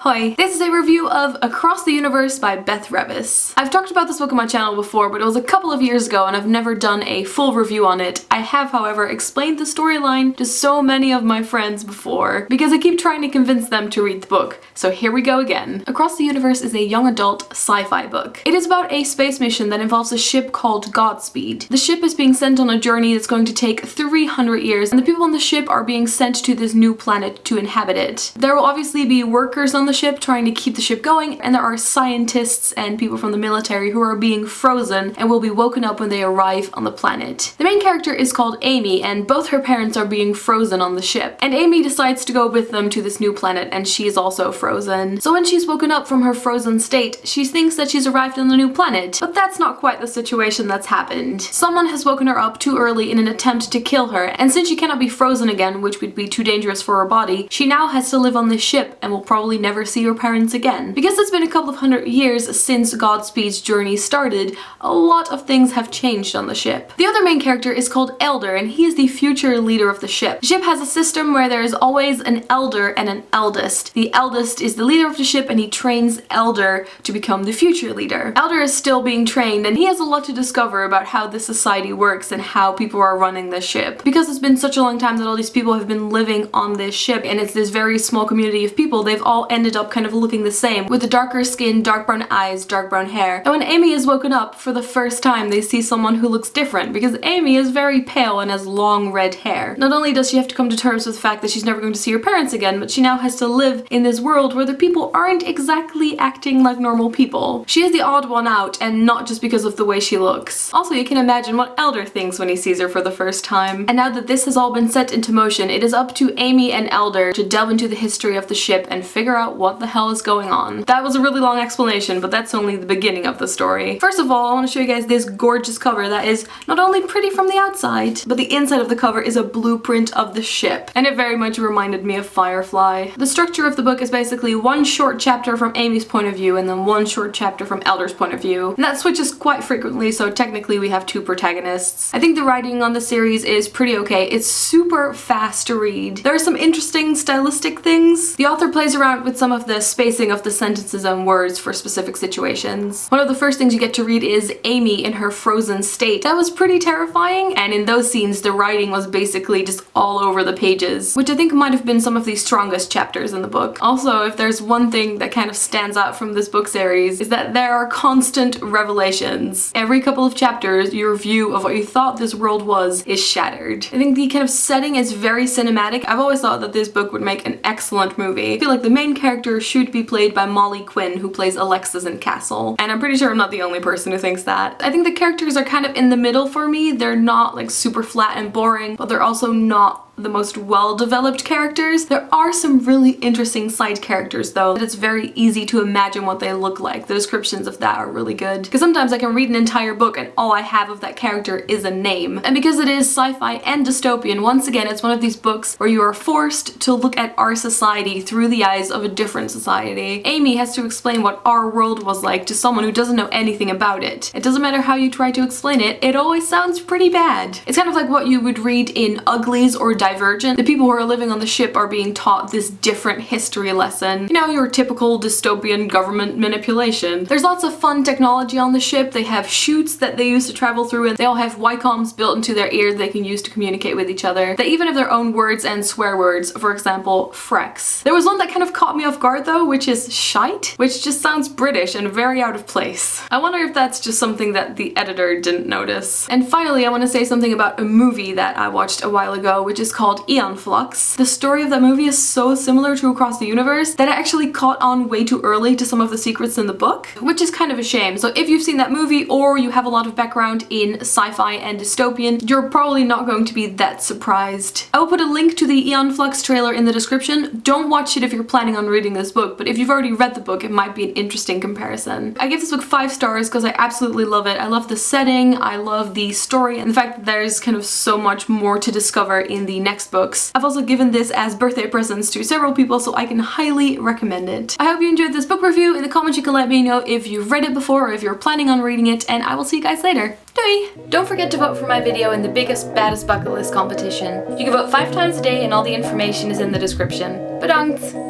Hi, this is a review of Across the Universe by Beth Revis. I've talked about this book on my channel before, but it was a couple of years ago and I've never done a full review on it. I have, however, explained the storyline to so many of my friends before, because I keep trying to convince them to read the book. So here we go again. Across the Universe is a young adult sci-fi book. It is about a space mission that involves a ship called Godspeed. The ship is being sent on a journey that's going to take 300 years, and the people on the ship are being sent to this new planet to inhabit it. There will obviously be workers on the ship trying to keep the ship going, and there are scientists and people from the military who are being frozen and will be woken up when they arrive on the planet. The main character is called Amy, and both her parents are being frozen on the ship. And Amy decides to go with them to this new planet, and she is also frozen. So when she's woken up from her frozen state, she thinks that she's arrived on the new planet. But that's not quite the situation that's happened. Someone has woken her up too early in an attempt to kill her, and since she cannot be frozen again, which would be too dangerous for her body, she now has to live on this ship and will probably never see her parents again. Because it's been a couple of hundred years since Godspeed's journey started, a lot of things have changed on the ship. The other main character is called Elder, and he is the future leader of the ship. The ship has a system where there is always an elder and an eldest. The eldest is the leader of the ship, and he trains Elder to become the future leader. Elder is still being trained, and he has a lot to discover about how the society works and how people are running the ship. Because it's been such a long time that all these people have been living on this ship, and it's this very small community of people, they've all ended up kind of looking the same, with the darker skin, dark brown eyes, dark brown hair. And when Amy is woken up for the first time, they see someone who looks different, because Amy is very pale and has long red hair. Not only does she have to come to terms with the fact that she's never going to see her parents again, but she now has to live in this world where the people aren't exactly acting like normal people. She is the odd one out, and not just because of the way she looks. Also, you can imagine what Elder thinks when he sees her for the first time. And now that this has all been set into motion, it is up to Amy and Elder to delve into the history of the ship and figure out what the hell is going on. That was a really long explanation, but that's only the beginning of the story. First of all, I want to show you guys this gorgeous cover that is not only pretty from the outside, but the inside of the cover is a blueprint of the ship, and it very much reminded me of Firefly. The structure of the book is basically one short chapter from Amy's point of view and then one short chapter from Elder's point of view, and that switches quite frequently, so technically we have two protagonists. I think the writing on the series is pretty okay. It's super fast to read. There are some interesting stylistic things. The author plays around with some of the spacing of the sentences and words for specific situations. One of the first things you get to read is Amy in her frozen state. That was pretty terrifying, and in those scenes the writing was basically just all over the pages, which I think might have been some of the strongest chapters in the book. Also, if there's one thing that kind of stands out from this book series, is that there are constant revelations. Every couple of chapters, your view of what you thought this world was is shattered. I think the kind of setting is very cinematic. I've always thought that this book would make an excellent movie. I feel like the main character should be played by Molly Quinn, who plays Alexis in Castle, and I'm pretty sure I'm not the only person who thinks that. I think the characters are kind of in the middle for me. They're not like super flat and boring, but they're also not the most well-developed characters. There are some really interesting side characters though, that it's very easy to imagine what they look like. The descriptions of that are really good, because sometimes I can read an entire book and all I have of that character is a name. And because it is sci-fi and dystopian, once again it's one of these books where you are forced to look at our society through the eyes of a different society. Amy has to explain what our world was like to someone who doesn't know anything about it. It doesn't matter how you try to explain it, it always sounds pretty bad. It's kind of like what you would read in Uglies or Divergent. The people who are living on the ship are being taught this different history lesson. You know, your typical dystopian government manipulation. There's lots of fun technology on the ship. They have chutes that they use to travel through, and they all have Wicoms built into their ears they can use to communicate with each other. They even have their own words and swear words, for example, frex. There was one that kind of caught me off guard though, which is shite, which just sounds British and very out of place. I wonder if that's just something that the editor didn't notice. And finally, I want to say something about a movie that I watched a while ago, which is called Aeon Flux. The story of that movie is so similar to Across the Universe that I actually caught on way too early to some of the secrets in the book, which is kind of a shame. So if you've seen that movie or you have a lot of background in sci-fi and dystopian, you're probably not going to be that surprised. I will put a link to the Aeon Flux trailer in the description. Don't watch it if you're planning on reading this book, but if you've already read the book, it might be an interesting comparison. I give this book 5 stars because I absolutely love it. I love the setting, I love the story, and the fact that there's kind of so much more to discover in the next books. I've also given this as birthday presents to several people, so I can highly recommend it. I hope you enjoyed this book review. In the comments you can let me know if you've read it before or if you're planning on reading it, and I will see you guys later. Doei! Don't forget to vote for my video in the biggest, baddest bucket list competition. You can vote 5 times a day and all the information is in the description. Bedankt!